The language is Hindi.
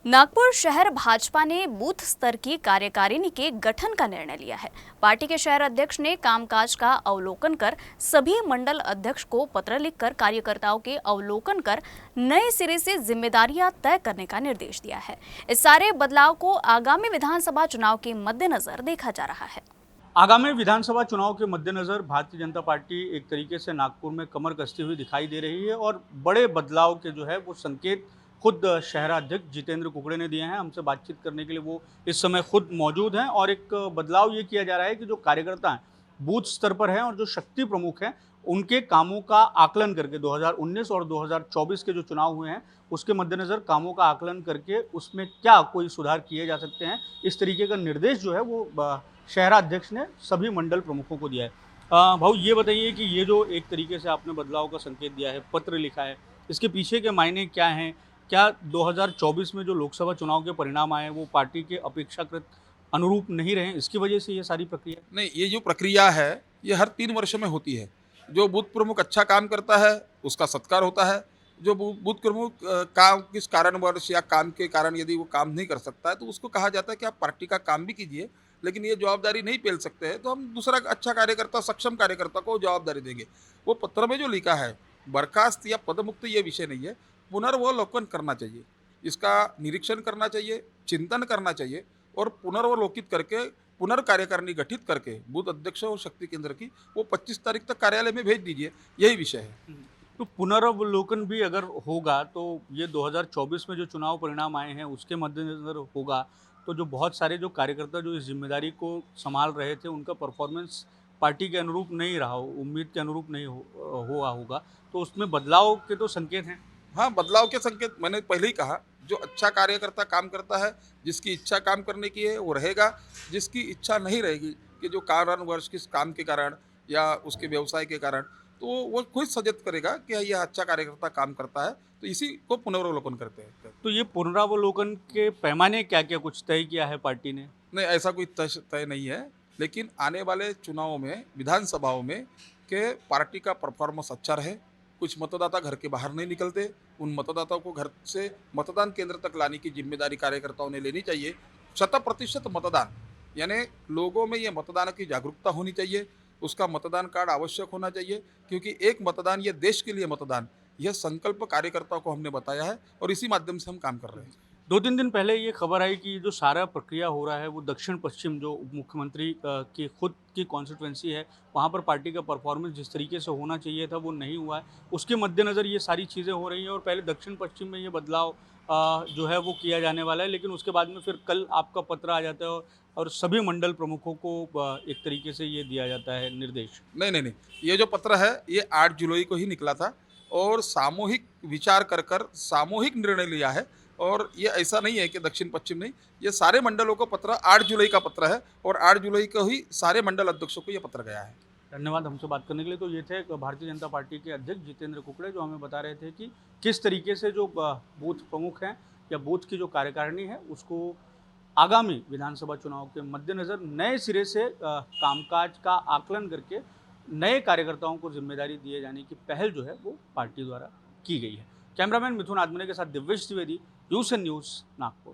नागपुर शहर भाजपा ने बूथ स्तर की कार्यकारिणी के गठन का निर्णय लिया है। पार्टी के शहर अध्यक्ष ने कामकाज का अवलोकन कर सभी मंडल अध्यक्ष को पत्र लिखकर कार्यकर्ताओं के अवलोकन कर नए सिरे से जिम्मेदारियां तय करने का निर्देश दिया है। इस सारे बदलाव को आगामी विधानसभा चुनाव के मद्देनजर देखा जा रहा है। आगामी विधानसभा चुनाव के मद्देनजर भारतीय जनता पार्टी एक तरीके से नागपुर में कमर कसती हुई दिखाई दे रही है और बड़े बदलाव के जो है वो संकेत खुद शहराध्यक्ष जितेंद्र कुकड़े ने दिए हैं। हमसे बातचीत करने के लिए वो इस समय खुद मौजूद हैं और एक बदलाव ये किया जा रहा है कि जो कार्यकर्ता हैं बूथ स्तर पर हैं और जो शक्ति प्रमुख हैं उनके कामों का आकलन करके 2019 और 2024 के जो चुनाव हुए हैं उसके मद्देनज़र कामों का आकलन करके उसमें क्या कोई सुधार किए जा सकते हैं, इस तरीके का निर्देश जो है वो शहराध्यक्ष ने सभी मंडल प्रमुखों को दिया है। भाऊ ये बताइए कि ये जो एक तरीके से आपने बदलाव का संकेत दिया है, पत्र लिखा है, इसके पीछे के मायने क्या हैं? क्या 2024 में जो लोकसभा चुनाव के परिणाम आए वो पार्टी के अपेक्षाकृत अनुरूप नहीं रहे, इसकी वजह से ये सारी प्रक्रिया? नहीं, ये जो प्रक्रिया है ये हर 3 वर्ष में होती है। जो बूथ प्रमुख अच्छा काम करता है उसका सत्कार होता है। जो बूथ प्रमुख काम किस कारणवश या काम के कारण यदि वो काम नहीं कर सकता है तो उसको कहा जाता है कि आप पार्टी का काम भी कीजिए, लेकिन ये जवाबदारी नहीं पेल सकते हैं तो हम दूसरा अच्छा कार्यकर्ता, सक्षम कार्यकर्ता को जवाबदारी देंगे। वो पत्र में जो लिखा है बर्खास्त या पदमुक्त ये विषय नहीं है, पुनर्वलोकन करना चाहिए, इसका निरीक्षण करना चाहिए, चिंतन करना चाहिए और पुनर्वलोकित करके पुनर्कार्यकारिणी गठित करके बूथ अध्यक्ष और शक्ति केंद्र की वो 25 तारीख तक कार्यालय में भेज दीजिए, यही विषय है। तो पुनर्वलोकन भी अगर होगा तो ये 2024 में जो चुनाव परिणाम आए हैं उसके मद्देनज़र होगा तो जो बहुत सारे जो कार्यकर्ता जो इस जिम्मेदारी को संभाल रहे थे उनका परफॉर्मेंस पार्टी के अनुरूप नहीं रहा, उम्मीद के अनुरूप नहीं हुआ होगा, तो उसमें बदलाव के तो संकेत हैं। हाँ, बदलाव के संकेत मैंने पहले ही कहा। जो अच्छा कार्यकर्ता काम करता है, जिसकी इच्छा काम करने की है वो रहेगा, जिसकी इच्छा नहीं रहेगी कि जो कारणवश किस काम के कारण या उसके व्यवसाय के कारण, तो वो खुद सजेस्ट करेगा कि यह अच्छा कार्यकर्ता काम करता है, तो इसी को पुनर्वलोकन करते हैं। तो ये पुनरावलोकन के पैमाने क्या क्या कुछ तय किया है पार्टी ने? नहीं, ऐसा कोई तय नहीं है, लेकिन आने वाले चुनावों में विधानसभाओं में के पार्टी का परफॉर्मेंस अच्छा रहे। कुछ मतदाता घर के बाहर नहीं निकलते, उन मतदाताओं को घर से मतदान केंद्र तक लाने की जिम्मेदारी कार्यकर्ताओं ने लेनी चाहिए। 100% मतदान, यानी लोगों में ये मतदान की जागरूकता होनी चाहिए, उसका मतदान कार्ड आवश्यक होना चाहिए, क्योंकि एक मतदान ये देश के लिए मतदान, यह संकल्प कार्यकर्ताओं को हमने बताया है और इसी माध्यम से हम काम कर रहे हैं। 2-3 दिन पहले ये खबर आई कि जो सारा प्रक्रिया हो रहा है वो दक्षिण पश्चिम जो उप मुख्यमंत्री की खुद की कॉन्स्टिट्यूंसी है वहाँ पर पार्टी का परफॉर्मेंस जिस तरीके से होना चाहिए था वो नहीं हुआ है, उसके मद्देनज़र ये सारी चीज़ें हो रही हैं और पहले दक्षिण पश्चिम में ये बदलाव जो है वो किया जाने वाला है, लेकिन उसके बाद में फिर कल आपका पत्र आ जाता है और सभी मंडल प्रमुखों को एक तरीके से ये दिया जाता है निर्देश। नहीं, ये जो पत्र है ये 8 जुलाई को ही निकला था और सामूहिक विचार कर सामूहिक निर्णय लिया है। और ये ऐसा नहीं है कि दक्षिण पश्चिम नहीं, ये सारे मंडलों को पत्र 8 जुलाई का पत्र है और 8 जुलाई को ही सारे मंडल अध्यक्षों को ये पत्र गया है। धन्यवाद हमसे बात करने के लिए। तो ये थे भारतीय जनता पार्टी के अध्यक्ष जितेंद्र कुकड़े जो हमें बता रहे थे कि किस तरीके से जो बूथ प्रमुख हैं या बूथ की जो कार्यकारिणी है उसको आगामी विधानसभा चुनाव के मद्देनज़र नए सिरे से कामकाज का आकलन करके नए कार्यकर्ताओं को जिम्मेदारी दिए जाने की पहल जो है वो पार्टी द्वारा की गई है। कैमरामैन मिथुन आदमने के साथ दिव्येश द्विवेदी, न्यूज़ नागपुर।